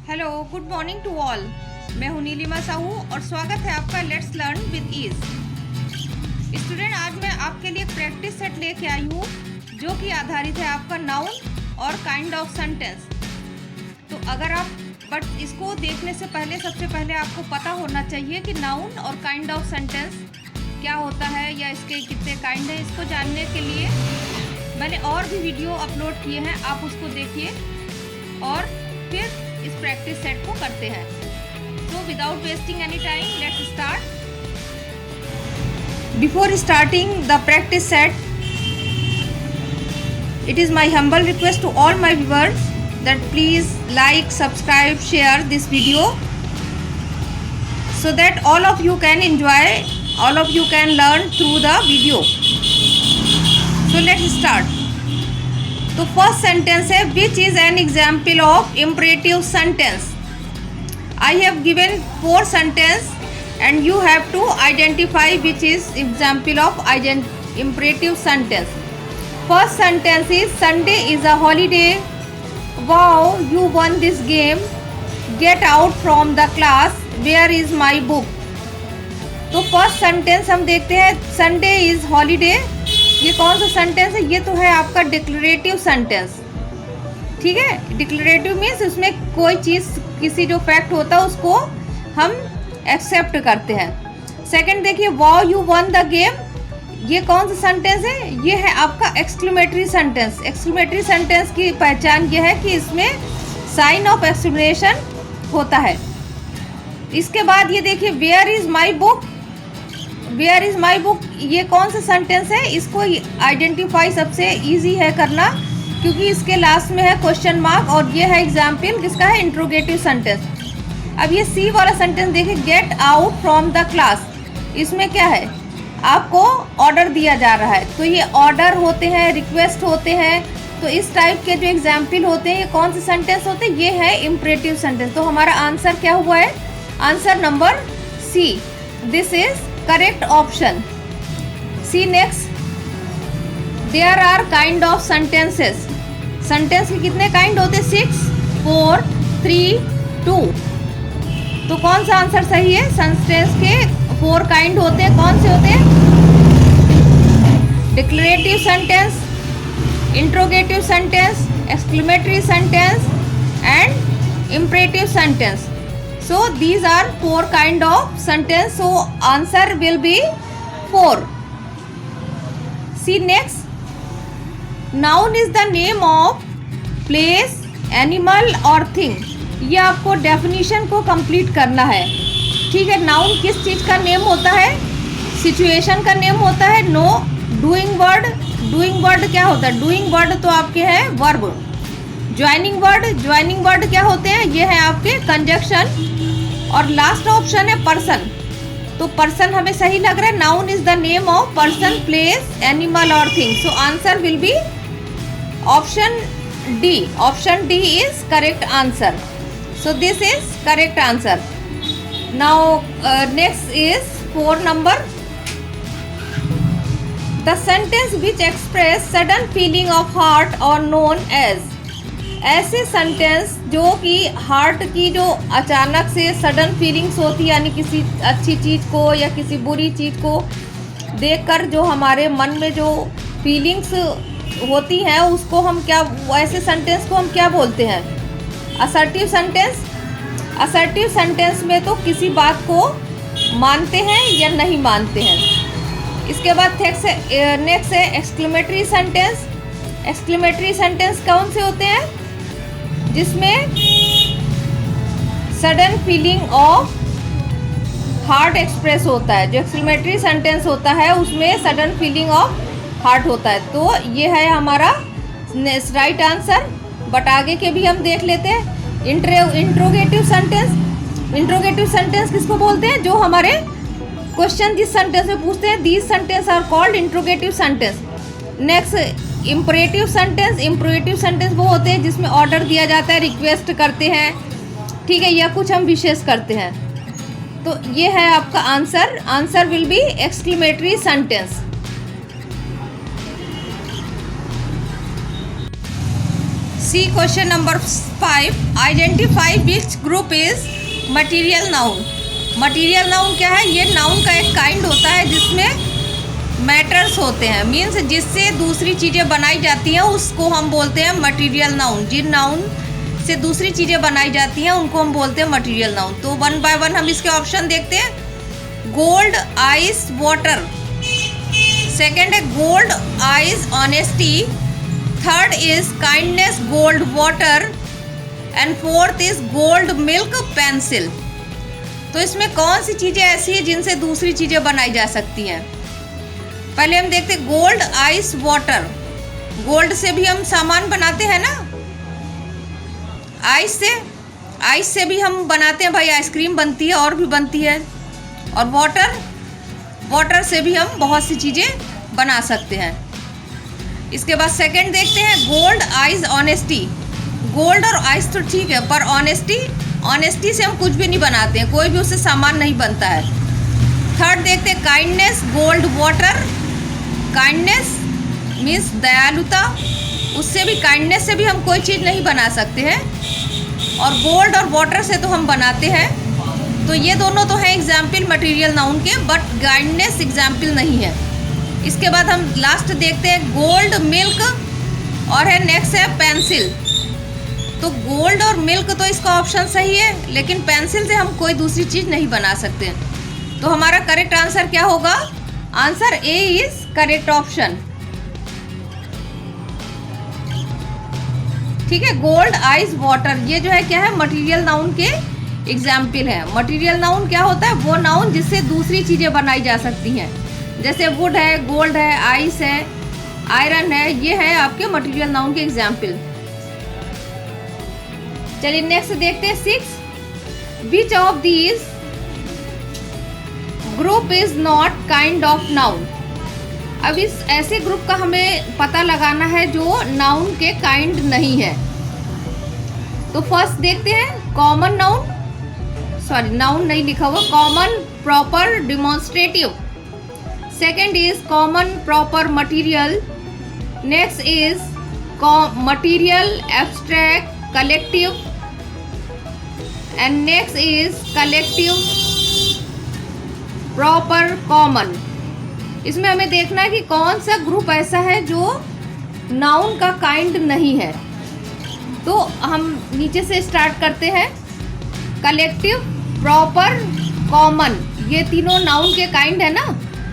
Hello, good morning to all. मैं हूं नीलिमा साहू और स्वागत है आपका let's learn with ease. Student, आज मैं आपके लिए एक प्रैक्टिस सेट लेके आई हूँ जो कि आधारित है आपका नाउन और काइंड ऑफ सेंटेंस। तो अगर आप बट इसको देखने से पहले सबसे पहले आपको पता होना चाहिए कि नाउन और काइंड ऑफ सेंटेंस क्या होता है या इसके कितने काइंड हैं। इसको जानने के लिए मैंने और भी वीडियो अपलोड किए हैं, आप उसको देखिए और फिर इस प्रैक्टिस सेट को करते हैं। So without wasting any time, let's start. Before starting the practice set, it is my humble request to all my viewers that please like, subscribe, share this video so that all of you can enjoy, all of you can learn through the video. So let's start. तो first sentence है which is an example of imperative sentence. I have given 4 sentence and you have to identify which is example of imperative sentence. First sentence is Sunday is a holiday, wow you won this game, get out from the class, where is my book. तो first sentence हम देखते हैं, Sunday is holiday. ये कौन सा sentence है? ये तो है आपका डिक्लेरेटिव सेंटेंस। ठीक है, डिक्लेरेटिव मीन्स उसमें कोई चीज़, किसी जो फैक्ट होता है उसको हम एक्सेप्ट करते हैं। सेकंड देखिए, wow you one the game, ये कौन सा सेंटेंस है? ये है आपका एक्सक्लेमेटरी सेंटेंस। एक्सक्लेमेटरी सेंटेंस की पहचान ये है कि इसमें साइन ऑफ एक्सक्लेमेशन होता है। इसके बाद ये देखिए, where is my book, where is my book, ये कौन सा सेंटेंस है? इसको आइडेंटिफाई सबसे इजी है करना क्योंकि इसके लास्ट में है क्वेश्चन मार्क और ये है एग्जाम्पल किसका है? Interrogative sentence. अब ये सी वाला सेंटेंस देखिए, gate out from the class, इसमें क्या है? आपको ऑर्डर दिया जा रहा है। तो ये ऑर्डर होते हैं, रिक्वेस्ट होते हैं। तो इस टाइप के जो एग्जाम्पल होते हैं ये कौन से सेंटेंस होते हैं? ये है इम्परेटिव सेंटेंस। तो हमारा आंसर क्या हुआ है? Answer number C, this is correct option. C next, there are kind of sentences. Sentence के कितने काइंड होते हैं? 6, 4, 3, 2। तो कौन सा आंसर सही है? सेंटेंस के 4 काइंड होते हैं। कौन से होते हैं? Declarative sentence, interrogative sentence, exclamatory sentence and imperative sentence. So these are 4 kind of sentence. So answer will be 4. See next. Noun is the name of place, animal or thing. ये आपको definition को complete करना है। ठीक है, noun किस चीज़ का name होता है? सिचुएशन का नेम होता है। No doing word, doing word क्या होता है? डूइंग वर्ड तो आपके हैं verb. Joining word, joining word क्या होते हैं? ये है आपके कंजक्शन। और लास्ट ऑप्शन है पर्सन। तो पर्सन हमें सही लग रहा है। Noun is the name of person, place, animal और thing. So answer will be option D. Option D is correct answer. So this is correct answer. Now next is 4 number, the sentence which express sudden feeling of heart और known as. ऐसे sentence जो कि heart की जो अचानक से sudden feelings होती है, यानी किसी अच्छी चीज़ को या किसी बुरी चीज़ को देखकर जो हमारे मन में जो फीलिंग्स होती हैं उसको हम क्या, ऐसे सेंटेंस को हम क्या बोलते हैं? Assertive sentence. असर्टिव सेंटेंस में तो किसी बात को मानते हैं या नहीं मानते हैं। इसके बाद नेक्स्ट है एक्सक्लेमेटरी सेंटेंस। एक्सक्लेमेटरी सेंटेंस कौन से होते हैं? जिसमें sudden feeling of heart express होता है। जो एक्सक्लेमेटरी सेंटेंस होता है उसमें सडन फीलिंग ऑफ हार्ट होता है। तो ये है हमारा राइट आंसर। बट आगे के भी हम देख लेते हैं। इंट्रोगेटिव सेंटेंस, इंट्रोगेटिव सेंटेंस किसको बोलते हैं? जो हमारे क्वेश्चन जिस सेंटेंस में पूछते हैं, these sentence are called interrogative sentence. Next imperative sentence. Imperative sentence वो होते हैं जिसमें ऑर्डर दिया जाता है, रिक्वेस्ट करते हैं, ठीक है, या कुछ हम विशेष करते हैं। तो ये है आपका answer. Answer will be exclamatory sentence. C C question number 5, identify which group is material noun. Material noun क्या है? ये नाउन का एक काइंड होता है जिसमें मैटर्स होते हैं, मीन्स जिससे दूसरी चीज़ें बनाई जाती हैं उसको हम बोलते हैं मटीरियल नाउन। जिन नाउन से दूसरी चीज़ें बनाई जाती हैं उनको हम बोलते हैं मटीरियल नाउन। तो वन बाय वन हम इसके ऑप्शन देखते हैं। Gold, ice, water. सेकेंड है gold, ice, honesty. Third is kindness, gold, water. And fourth is gold, milk, pencil. तो इसमें कौन सी चीज़ें ऐसी हैं जिनसे दूसरी चीज़ें बनाई जा सकती हैं? पहले हम देखते हैं गोल्ड, आइस, वाटर। गोल्ड से भी हम सामान बनाते हैं ना, आइस से भी हम बनाते हैं भाई, आइसक्रीम बनती है और भी बनती है। और वाटर से भी हम बहुत सी चीज़ें बना सकते हैं। इसके बाद सेकंड देखते हैं गोल्ड, आइस, ऑनेस्टी। गोल्ड और आइस तो ठीक है, पर ऑनेस्टी से हम कुछ भी नहीं बनाते हैं, कोई भी उससे सामान नहीं बनता है। थर्ड देखते हैं kindness, gold, water. Kindness means दयालुता, उससे भी काइंडनेस से भी हम कोई चीज़ नहीं बना सकते हैं। और गोल्ड और वाटर से तो हम बनाते हैं। तो ये दोनों तो हैं एग्जाम्पल मटेरियल नाउन के, बट काइंडनेस एग्जाम्पल नहीं है। इसके बाद हम लास्ट देखते हैं गोल्ड, मिल्क और है नेक्स्ट है पेंसिल। तो गोल्ड और मिल्क तो इसका ऑप्शन सही है, लेकिन पेंसिल से हम कोई दूसरी चीज़ नहीं बना सकते। तो हमारा करेक्ट आंसर क्या होगा? Answer A is correct option. ठीक है, गोल्ड, आइस, वाटर, ये जो है क्या है? मटेरियल नाउन के एग्जाम्पल है। मटेरियल नाउन क्या होता है? वो नाउन जिससे दूसरी चीज़ें बनाई जा सकती हैं, जैसे वुड है, गोल्ड है, आइस है, आयरन है, ये है आपके मटेरियल नाउन के एग्जाम्पल। चलिए नेक्स्ट देखते हैं 6, which of these group is not kind of noun. अब इस ऐसे ग्रुप का हमें पता लगाना है जो नाउन के काइंड नहीं है। तो फर्स्ट देखते हैं कॉमन नाउन, सॉरी नाउन नहीं लिखा हुआ, common, proper, demonstrative. Second is common, proper, material. Next is material, abstract, collective. And next is collective, proper, common. इसमें हमें देखना है कि कौन सा ग्रुप ऐसा है जो नाउन का काइंड नहीं है। तो हम नीचे से स्टार्ट करते हैं। कलेक्टिव, प्रॉपर, कॉमन, ये तीनों नाउन के काइंड है ना।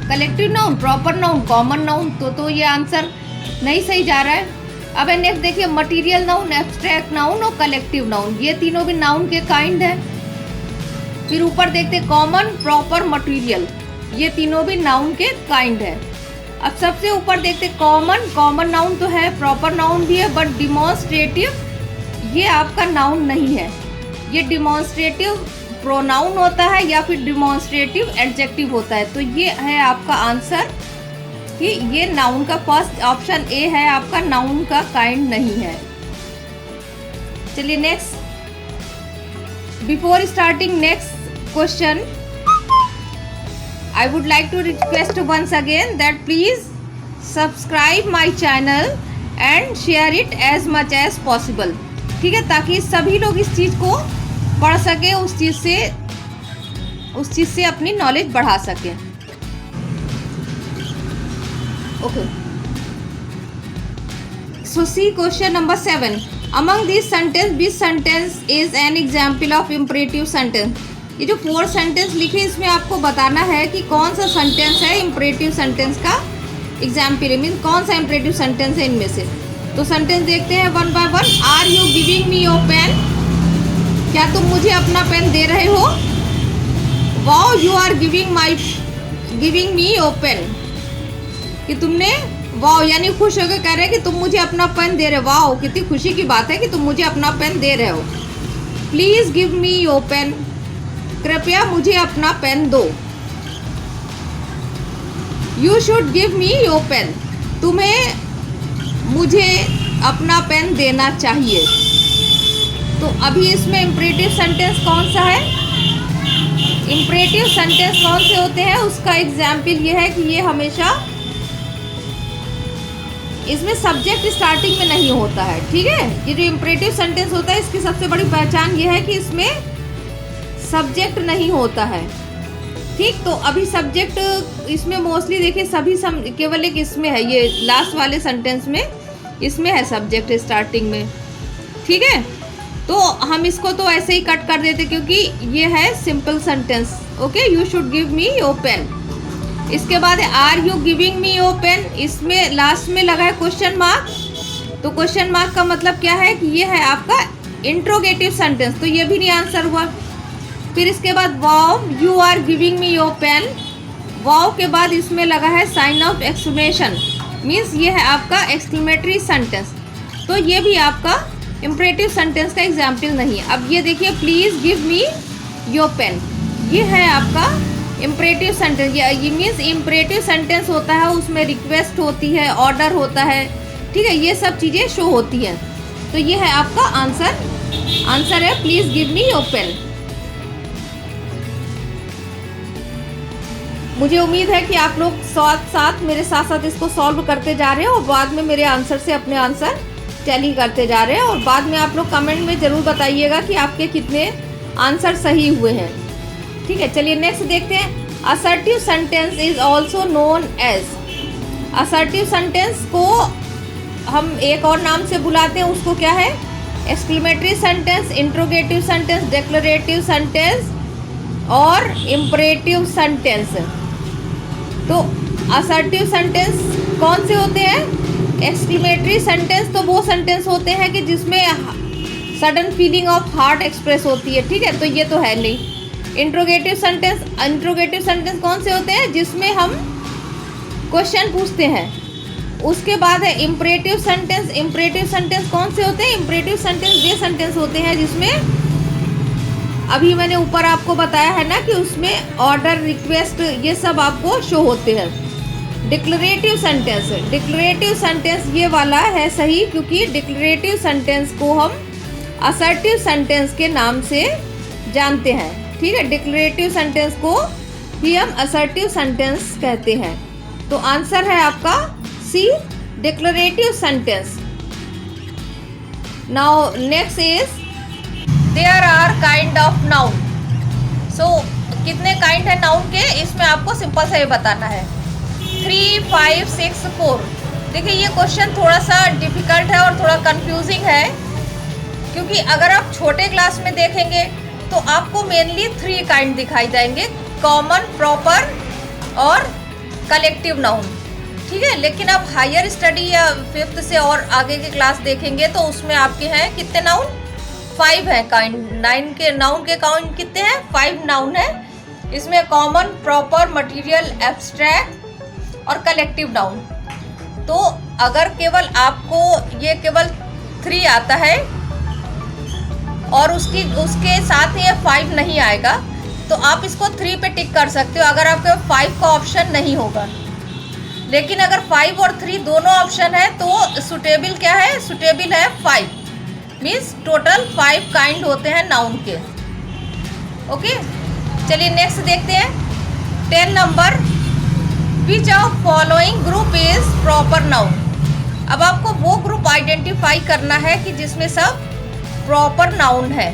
Collective noun, proper noun, common noun. तो ये आंसर नहीं सही जा रहा है। अब नेक्स्ट देखिए मटीरियल नाउन, एब्स्ट्रैक्ट नाउन और कलेक्टिव नाउन, ये तीनों भी नाउन के काइंड है। फिर ऊपर देखते कॉमन, प्रॉपर, मटीरियल, ये तीनों भी नाउन के काइंड है। अब सबसे ऊपर देखते कॉमन नाउन तो है, प्रॉपर नाउन भी है, बट डिमॉन्स्ट्रेटिव ये आपका नाउन नहीं है। ये डिमॉन्स्ट्रेटिव प्रोनाउन होता है या फिर डिमॉन्स्ट्रेटिव एडजेक्टिव होता है। तो ये है आपका आंसर कि ये नाउन का फर्स्ट ऑप्शन ए है आपका, नाउन का काइंड नहीं है। चलिए next, before starting next question, I would like to request once again that please subscribe my channel and share it as much as possible। ठीक है, ताकि सभी लोग इस चीज़ को पढ़ सके, उस चीज़ से अपनी नॉलेज बढ़ा सके। Okay, so C question number 7, among these sentence which sentence is an example of imperative sentence। ये जो 4 सेंटेंस लिखे इसमें आपको बताना है कि कौन सा सेंटेंस है इम्परेटिव सेंटेंस का एग्जाम्पल है, मीन कौन सा इम्परेटिव सेंटेंस है इनमें से। तो सेंटेंस देखते हैं one by one. Are you giving me your pen, क्या तुम मुझे अपना पेन दे रहे हो? Wow you are giving me your pen, कि तुमने वाओ यानी खुश होकर कह रहे हैं कि तुम मुझे अपना पेन दे रहे हो। वाओ कितनी खुशी की बात है कि तुम मुझे अपना पेन दे रहे हो। Please give me your pen, कृपया मुझे अपना पेन दो। You should give me your pen, तुम्हें मुझे अपना पेन देना चाहिए। तो अभी इसमें इम्परेटिव सेंटेंस कौन सा है? इम्परेटिव सेंटेंस कौन से होते हैं उसका एग्जाम्पल ये है कि ये हमेशा इसमें सब्जेक्ट स्टार्टिंग में नहीं होता है, ठीक है। ये जो इम्परेटिव सेंटेंस होता है इसकी सबसे बड़ी पहचान ये है कि इसमें सब्जेक्ट नहीं होता है, ठीक। तो अभी सब्जेक्ट इसमें मोस्टली देखिए सभी केवल एक इसमें है, ये लास्ट वाले सेंटेंस में इसमें है सब्जेक्ट स्टार्टिंग में, ठीक है। तो हम इसको तो ऐसे ही कट कर देते क्योंकि ये है simple sentence. Okay, you should give me your pen. इसके बाद are you giving me your pen, इसमें लास्ट में लगा है क्वेश्चन मार्क। तो क्वेश्चन मार्क का मतलब क्या है कि ये है आपका इंट्रोगेटिव सेंटेंस, तो ये भी नहीं आंसर हुआ। फिर इसके बाद wow you are giving me your pen, wow के बाद इसमें लगा है साइन ऑफ एक्सक्लेमेशन, मीन्स ये है आपका एक्सक्लेमेटरी सेंटेंस, तो ये भी आपका इम्परेटिव सेंटेंस का एग्जाम्पल नहीं है। अब ये देखिए please give me your pen, ये है आपका इम्परेटिव सेंटेंस। ये मीन्स इम्परेटिव सेंटेंस होता है, उसमें रिक्वेस्ट होती है, ऑर्डर होता है, ठीक है, ये सब चीज़ें शो होती हैं। तो ये है आपका आंसर है please give me your pen. मुझे उम्मीद है कि आप लोग साथ मेरे साथ इसको सॉल्व करते जा रहे हैं और बाद में मेरे आंसर से अपने आंसर टैली करते जा रहे हैं, और बाद में आप लोग कमेंट में ज़रूर बताइएगा कि आपके कितने आंसर सही हुए हैं, ठीक है। चलिए नेक्स्ट देखते हैं। Assertive sentence is also known as, assertive sentence को हम एक और नाम से बुलाते हैं, उसको क्या है, exclamatory sentence, interrogative sentence, declarative sentence और इम्परेटिव सेंटेंस। तो असर्टिव सेंटेंस कौन से होते हैं? एक्सक्लेमेटरी सेंटेंस तो वो सेंटेंस होते हैं कि जिसमें sudden feeling of heart express होती है, ठीक है, तो ये तो है नहीं। इंट्रोगेटिव सेंटेंस कौन से होते हैं? जिसमें हम क्वेश्चन पूछते हैं। उसके बाद है इम्परेटिव सेंटेंस कौन से होते हैं? इम्परेटिव सेंटेंस ये सेंटेंस होते हैं जिसमें अभी मैंने ऊपर आपको बताया है ना कि उसमें ऑर्डर, रिक्वेस्ट, ये सब आपको शो होते हैं। डिक्लेरेटिव सेंटेंस ये वाला है सही, क्योंकि डिक्लेरेटिव सेंटेंस को हम असर्टिव सेंटेंस के नाम से जानते हैं, ठीक है। डिक्लेरेटिव सेंटेंस को भी हम असर्टिव सेंटेंस कहते हैं। तो आंसर है आपका C, declarative sentence. Now next is there are kind of noun. So कितने काइंड है नाउन के, इसमें आपको सिंपल सा ये बताना है। 3, 5, 6, 4। देखिए ये क्वेश्चन थोड़ा सा डिफिकल्ट है और थोड़ा कंफ्यूजिंग है, क्योंकि अगर आप छोटे क्लास में देखेंगे तो आपको मेनली 3 काइंड दिखाई देंगे, कॉमन, प्रॉपर और कलेक्टिव नाउन, ठीक है। लेकिन आप हायर स्टडी या 5th से और आगे की क्लास देखेंगे तो उसमें आपके हैं कितने नाउन? 5 है काइंड। 9 के नाउन के काउंट कितने हैं? 5 नाउन है। इसमें कॉमन, प्रॉपर, मटेरियल, एब्स्ट्रैक्ट और कलेक्टिव नाउन। तो अगर केवल आपको ये केवल 3 आता है और उसके साथ ये 5 नहीं आएगा, तो आप इसको 3 पे टिक कर सकते हो अगर आपके 5 का ऑप्शन नहीं होगा। लेकिन अगर 5 और 3 दोनों ऑप्शन है तो सुटेबल क्या है? सुटेबल है 5, मीन्स टोटल 5 काइंड होते हैं नाउन के। ओके, चलिए नेक्स्ट देखते हैं। 10 number, which of following group is proper noun. अब आपको वो ग्रुप आइडेंटिफाई करना है कि जिसमें सब प्रॉपर नाउन है।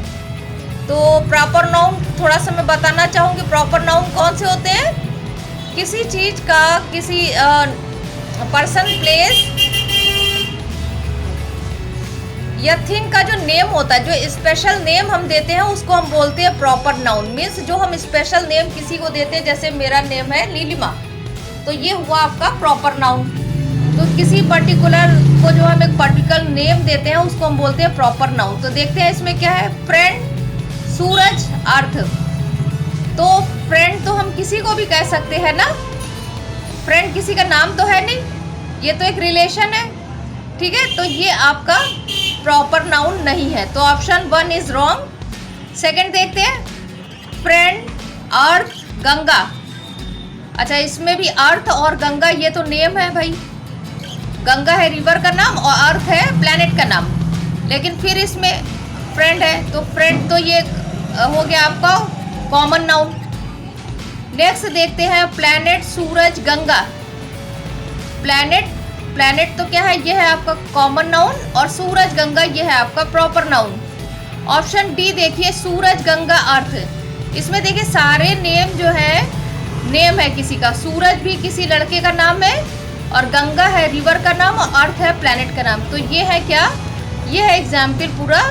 तो प्रॉपर नाउन थोड़ा सा मैं बताना चाहूँगी। प्रॉपर नाउन कौन से होते हैं? किसी चीज़ का, किसी पर्सन, प्लेस या थिंग का जो नेम होता है, जो स्पेशल नेम हम देते हैं उसको हम बोलते हैं प्रॉपर नाउन। मीन्स जो हम स्पेशल नेम किसी को देते हैं, जैसे मेरा नेम है नीलिमा, तो ये हुआ आपका प्रॉपर नाउन। तो किसी पर्टिकुलर को जो हम एक पर्टिकुलर नेम देते हैं उसको हम बोलते हैं प्रॉपर नाउन। तो देखते हैं इसमें क्या है। फ्रेंड, सूरज, अर्थ। तो फ्रेंड तो हम किसी को भी कह सकते हैं ना, फ्रेंड किसी का नाम तो है नहीं, ये तो एक रिलेशन है, ठीक है। तो ये आपका प्रॉपर नाउन नहीं है, तो ऑप्शन 1 इज रॉन्ग। सेकंड देखते हैं, फ्रेंड, अर्थ, गंगा। अच्छा, इसमें भी अर्थ और गंगा ये तो नेम है भाई, गंगा है रिवर का नाम और अर्थ है प्लैनेट का नाम, लेकिन फिर इसमें फ्रेंड है, तो फ्रेंड तो ये हो गया आपका कॉमन नाउन। नेक्स्ट देखते हैं, प्लैनेट, सूरज, गंगा। प्लैनेट प्लैनेट तो क्या है, ये है आपका कॉमन नाउन, और सूरज गंगा ये है आपका प्रॉपर नाउन। ऑप्शन डी देखिए, सूरज गंगा अर्थ। इसमें देखिए सारे नेम जो है, नेम है किसी का, सूरज भी किसी लड़के का नाम है, और गंगा है रिवर का नाम, और अर्थ है प्लैनेट का नाम। तो ये है क्या, ये है एग्जाम्पल पूरा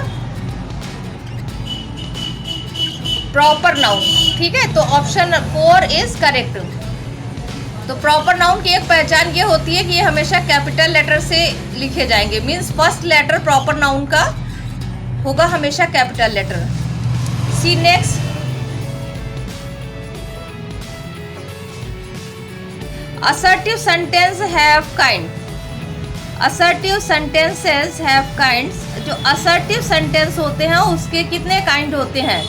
प्रॉपर नाउन। ठीक है, तो ऑप्शन 4 इज करेक्ट। तो प्रॉपर नाउन की एक पहचान ये होती है कि ये हमेशा कैपिटल लेटर से लिखे जाएंगे, means first letter proper noun का होगा हमेशा capital letter. C next, assertive sentence have kind। assertive sentences have kinds। जो assertive sentence होते हैं उसके कितने kind होते हैं?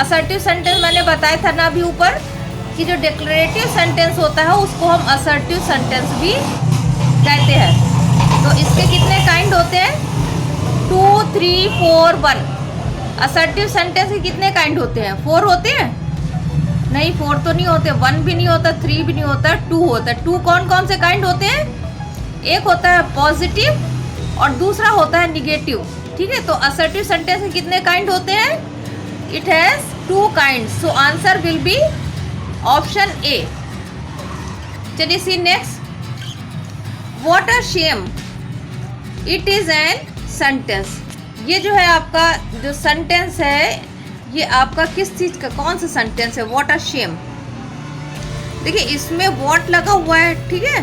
assertive sentence मैंने बताया था ना अभी ऊपर कि जो declarative sentence होता है उसको हम assertive sentence भी कहते हैं। तो इसके कितने kind होते हैं? 2, 3, 4, 1। assertive sentence के कितने kind होते हैं? 4 होते हैं? नहीं, 4 तो नहीं होते, 1 भी नहीं होता, 3 भी नहीं होता, 2 होता है। 2 कौन कौन से काइंड होते हैं? एक होता है पॉजिटिव और दूसरा होता है निगेटिव। ठीक है, तो असर्टिव सेंटेंस के कितने काइंड होते हैं? It has 2 kind. So answer will be option A. चलिए see next, what a shame it is an sentence. ये जो है आपका जो सेंटेंस है, ये आपका किस चीज़ का, कौन सा सेंटेंस है? What a Shem. देखिए इसमें व्हाट लगा हुआ है, ठीक है,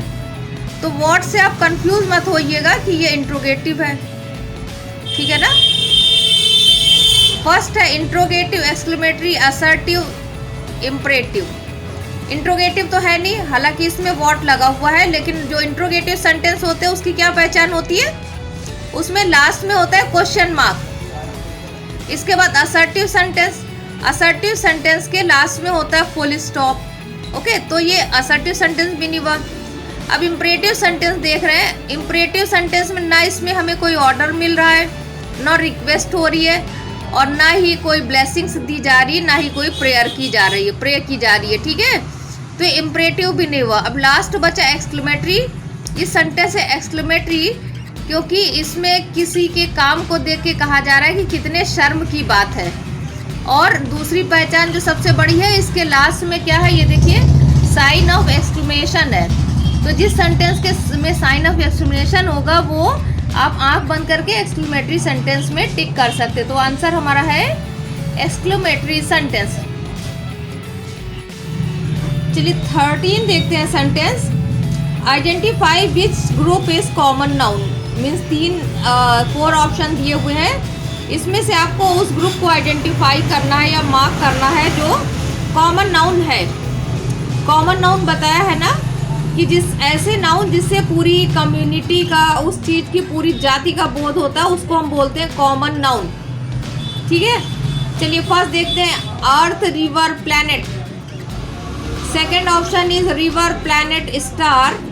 तो व्हाट से आप कंफ्यूज मत होइएगा कि ये इंट्रोगेटिव है, ठीक है ना। फर्स्ट है interrogative, exclamatory, assertive, imperative. Interrogative तो है नहीं, हालांकि इसमें व्हाट लगा हुआ है, लेकिन जो इंट्रोगेटिव सेंटेंस होते हैं उसकी क्या पहचान होती है? उसमें लास्ट में होता है क्वेश्चन मार्क। इसके बाद असर्टिव सेंटेंस, असर्टिव सेंटेंस के लास्ट में होता है फुल स्टॉप। ओके, तो ये असर्टिव सेंटेंस भी नहीं हुआ। अब इम्परेटिव सेंटेंस देख रहे हैं। इम्परेटिव सेंटेंस में ना इसमें हमें कोई ऑर्डर मिल रहा है, ना रिक्वेस्ट हो रही है, और ना ही कोई ब्लेसिंग्स दी जा रही है, ना ही कोई प्रेयर की जा रही है, प्रे की जा रही है। ठीक है, तो इम्परेटिव भी नहीं हुआ। अब लास्ट बचा एक्सक्लेमेटरी। ये सेंटेंस है एक्सक्लेमेटरी क्योंकि इसमें किसी के काम को देख के कहा जा रहा है कि कितने शर्म की बात है। और दूसरी पहचान जो सबसे बड़ी है, इसके लास्ट में क्या है, ये देखिए साइन ऑफ एक्सक्लेमेशन है। तो जिस सेंटेंस के में साइन ऑफ एक्सक्लेमेशन होगा वो आप आंख बंद करके एक्सक्लेमेटरी सेंटेंस में टिक कर सकते। तो आंसर हमारा है एक्सक्लेमेटरी सेंटेंस। चलिए 13 देखते हैं sentence. Identify which group is common noun. Means 4 option दिए हुए हैं, इसमें से आपको उस ग्रुप को आइडेंटिफाई करना है या मार्क करना है जो कॉमन नाउन है। कॉमन नाउन बताया है ना कि जिस ऐसे नाउन जिससे पूरी कम्युनिटी का, उस चीज़ की पूरी जाति का बोध होता है, उसको हम बोलते हैं कॉमन नाउन। ठीक है, चलिए फर्स्ट देखते हैं, earth, river, planet. Second option is river, planet, star.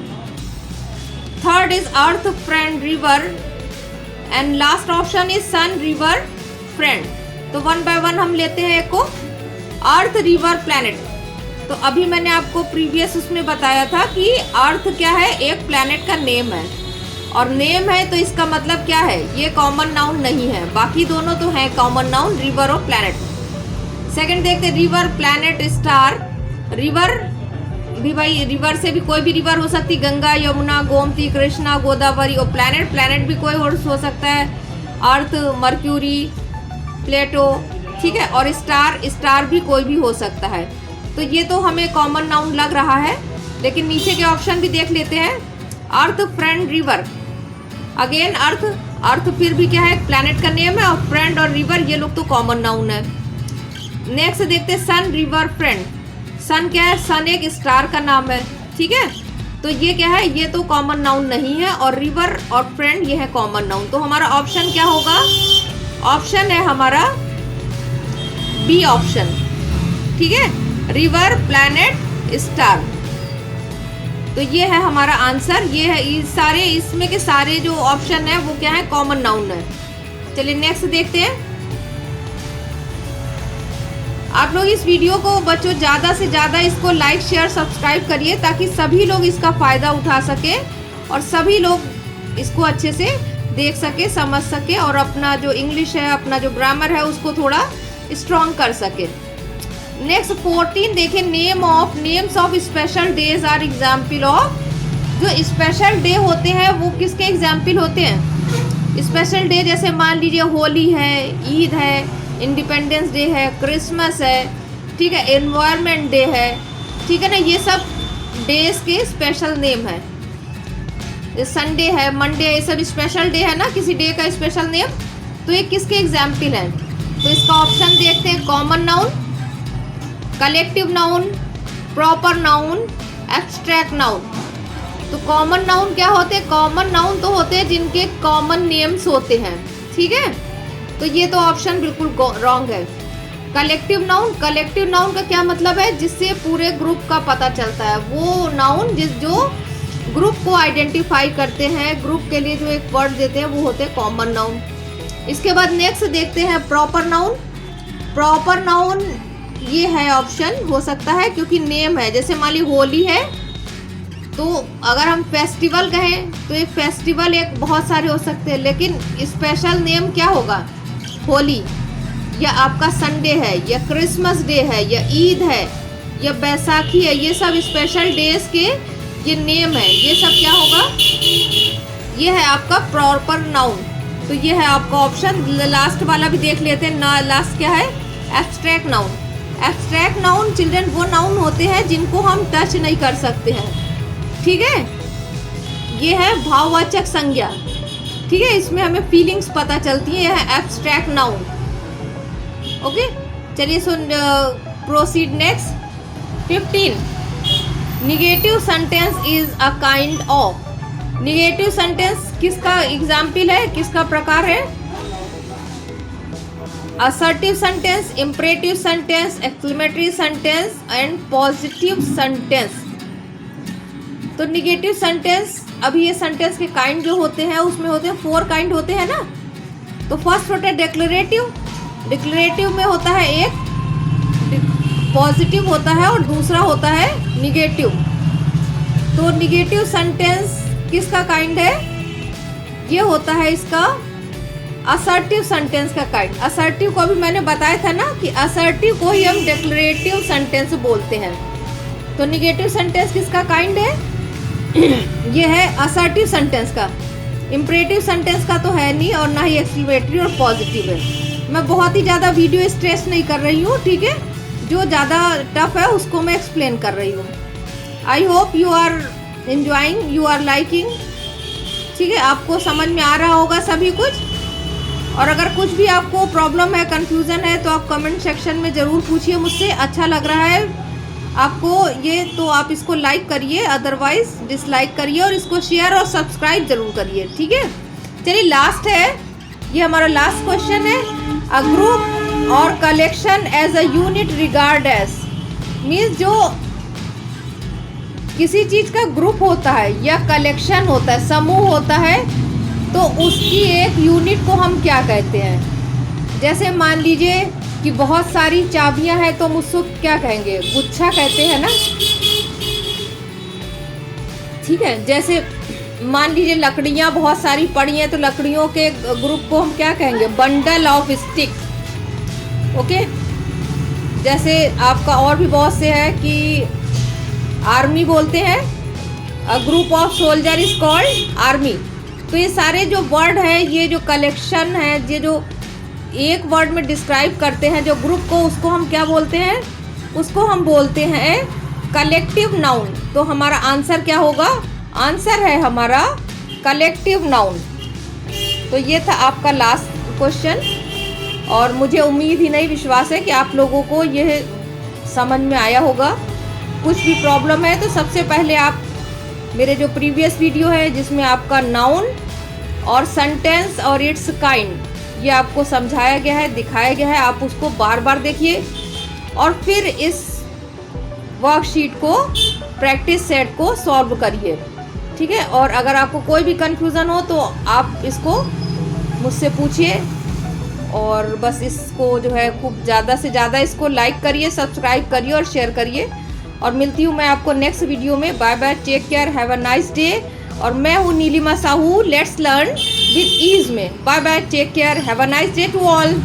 Third is earth, friend, river, and last option is sun, river, friend. तो 1 बाय 1 हम लेते हैं एक को। Earth, river, planet. तो अभी मैंने आपको प्रीवियस उसमें बताया था कि अर्थ क्या है, एक प्लैनेट का नेम है, और नेम है तो इसका मतलब क्या है, ये कॉमन नाउन नहीं है। बाकी दोनों तो हैं कॉमन नाउन, रिवर और प्लैनेट। सेकंड देखते हैं रिवर, प्लैनेट, स्टार। रिवर भी भाई, रिवर से भी कोई भी रिवर हो सकती, गंगा, यमुना, गोमती, कृष्णा, गोदावरी। और प्लैनेट, प्लैनेट भी कोई और हो सकता है, अर्थ, मर्क्यूरी, प्लेटो। ठीक है, और स्टार, स्टार भी कोई भी हो सकता है। तो ये तो हमें कॉमन नाउन लग रहा है, लेकिन नीचे के ऑप्शन भी देख लेते हैं। अर्थ, फ्रेंड, रिवर। अगेन अर्थ, अर्थ फिर भी क्या है, प्लैनेट का नेम है, और फ्रेंड और रिवर ये लोग तो कॉमन नाउन है। नेक्स्ट देखते हैं सन, रिवर, फ्रेंड। सन क्या है, सन एक स्टार का नाम है। ठीक है, तो ये क्या है, ये तो कॉमन नाउन नहीं है, और रिवर और फ्रेंड ये है कॉमन नाउन। तो हमारा ऑप्शन क्या होगा, ऑप्शन है हमारा बी ऑप्शन। ठीक है, रिवर, प्लैनेट, स्टार। तो ये है हमारा आंसर। ये है सारे, इसमें के सारे जो ऑप्शन है वो क्या है, कॉमन नाउन है। चलिए नेक्स्ट देखते हैं। आप लोग इस वीडियो को बच्चों ज़्यादा से ज़्यादा इसको लाइक, शेयर, सब्सक्राइब करिए ताकि सभी लोग इसका फ़ायदा उठा सकें और सभी लोग इसको अच्छे से देख सके, समझ सके और अपना जो इंग्लिश है, अपना जो ग्रामर है उसको थोड़ा स्ट्रॉन्ग कर सके। नेक्स्ट 14 देखिए, names of special days are example of. जो स्पेशल डे होते हैं वो किसके एग्जाम्पल होते हैं? स्पेशल डे जैसे मान लीजिए होली है, ईद है, इंडिपेंडेंस डे है, क्रिसमस है, ठीक है, एनवायरनमेंट डे है, ठीक है ना, ये सब डेज के स्पेशल नेम है। संडे है, मंडे है, ये सब स्पेशल डे है ना, किसी डे का स्पेशल नेम। तो ये किसके एग्जाम्पल हैं? तो इसका ऑप्शन देखते हैं, common noun, collective noun, proper noun, abstract noun. तो कॉमन नाउन क्या होते हैं? कॉमन नाउन तो होते हैं जिनके कॉमन नेम्स होते हैं, ठीक है। तो ये तो ऑप्शन बिल्कुल रॉन्ग है। कलेक्टिव नाउन का क्या मतलब है? जिससे पूरे ग्रुप का पता चलता है, वो नाउन जो ग्रुप को आइडेंटिफाई करते हैं, ग्रुप के लिए जो एक वर्ड देते हैं वो होते हैं कॉमन नाउन। इसके बाद नेक्स्ट देखते हैं प्रॉपर नाउन ये है ऑप्शन हो सकता है क्योंकि नेम है। जैसे मान ली होली है तो अगर हम फेस्टिवल कहें तो एक फेस्टिवल एक बहुत सारे हो सकते हैं, लेकिन स्पेशल नेम क्या होगा? होली, या आपका संडे है, या क्रिसमस डे है, या ईद है, या बैसाखी है, ये सब स्पेशल डेज के ये नेम है। ये सब क्या होगा? ये है आपका प्रॉपर नाउन। तो ये है आपका ऑप्शन। लास्ट वाला भी देख लेते हैं ना, लास्ट क्या है? एब्स्ट्रैक्ट नाउन चिल्ड्रन वो नाउन होते हैं जिनको हम टच नहीं कर सकते हैं, ठीक है। ये है भाववाचक संज्ञा, ठीक है, इसमें हमें फीलिंग्स पता चलती है। यह है एब्स्ट्रैक्ट नाउन। ओके, चलिए proceed next. 15 negative sentence is a kind of. Negative sentence किसका एग्जाम्पल है, किसका प्रकार है? Assertive sentence, imperative sentence, exclamatory sentence and positive sentence. तो निगेटिव सेंटेंस, अभी ये सेंटेंस के काइंड जो होते हैं उसमें होते हैं 4 काइंड होते हैं ना। तो फर्स्ट होता है डिक्लेरेटिव में होता है एक, पॉजिटिव होता है और दूसरा होता है निगेटिव। तो निगेटिव सेंटेंस किसका काइंड है? ये होता है इसका असर्टिव सेंटेंस का काइंड। असर्टिव को अभी मैंने बताया था ना कि असर्टिव को ही हम डिक्लेरेटिव सेंटेंस बोलते हैं। तो निगेटिव सेंटेंस किसका काइंड है? ये है असर्टिव सेंटेंस का। इम्परेटिव सेंटेंस का तो है नहीं, और ना ही एक्सक्लेमेटरी और पॉजिटिव है। मैं बहुत ही ज़्यादा वीडियो स्ट्रेस नहीं कर रही हूँ, ठीक है, जो ज़्यादा टफ है उसको मैं एक्सप्लेन कर रही हूँ। I hope you are enjoying, you are liking, ठीक है, आपको समझ में आ रहा होगा सभी कुछ। और अगर कुछ भी आपको प्रॉब्लम है, कंफ्यूजन है, तो आप कमेंट सेक्शन में ज़रूर पूछिए मुझसे। अच्छा लग रहा है आपको ये तो आप इसको लाइक करिए, अदरवाइज डिसलाइक करिए, और इसको शेयर और सब्सक्राइब जरूर करिए, ठीक है। चलिए लास्ट है, ये हमारा लास्ट क्वेश्चन है। अ ग्रुप और collection as a unit regard as, means जो किसी चीज़ का ग्रुप होता है या कलेक्शन होता है, समूह होता है, तो उसकी एक यूनिट को हम क्या कहते हैं? जैसे मान लीजिए कि बहुत सारी चाबियां हैं तो हम उसको क्या कहेंगे? गुच्छा कहते हैं ना, ठीक है। जैसे मान लीजिए लकड़ियां बहुत सारी पड़ी हैं तो लकड़ियों के ग्रुप को हम क्या कहेंगे? Bundle of stick. ओके, जैसे आपका और भी बहुत से है कि आर्मी बोलते हैं, a group of soldier is called army. तो ये सारे जो वर्ड है, ये जो कलेक्शन है, ये जो एक वर्ड में डिस्क्राइब करते हैं जो ग्रुप को, उसको हम क्या बोलते हैं? उसको हम बोलते हैं कलेक्टिव नाउन। तो हमारा आंसर क्या होगा? आंसर है हमारा कलेक्टिव नाउन। तो ये था आपका लास्ट क्वेश्चन, और मुझे उम्मीद ही नहीं, विश्वास है कि आप लोगों को यह समझ में आया होगा। कुछ भी प्रॉब्लम है तो सबसे पहले आप मेरे जो प्रीवियस वीडियो है जिसमें आपका नाउन और सेंटेंस और इट्स काइंड ये आपको समझाया गया है, दिखाया गया है, आप उसको बार बार देखिए और फिर इस वर्कशीट को, प्रैक्टिस सेट को सॉल्व करिए, ठीक है। और अगर आपको कोई भी कन्फ्यूज़न हो तो आप इसको मुझसे पूछिए, और बस इसको जो है खूब ज़्यादा से ज़्यादा इसको लाइक करिए, सब्सक्राइब करिए और शेयर करिए। और मिलती हूँ मैं आपको नेक्स्ट वीडियो में। Bye bye, take care, have a nice day. और मैं हूँ Nilima Sahu. Let's learn with ease में। Bye bye, take care, have a nice day to all.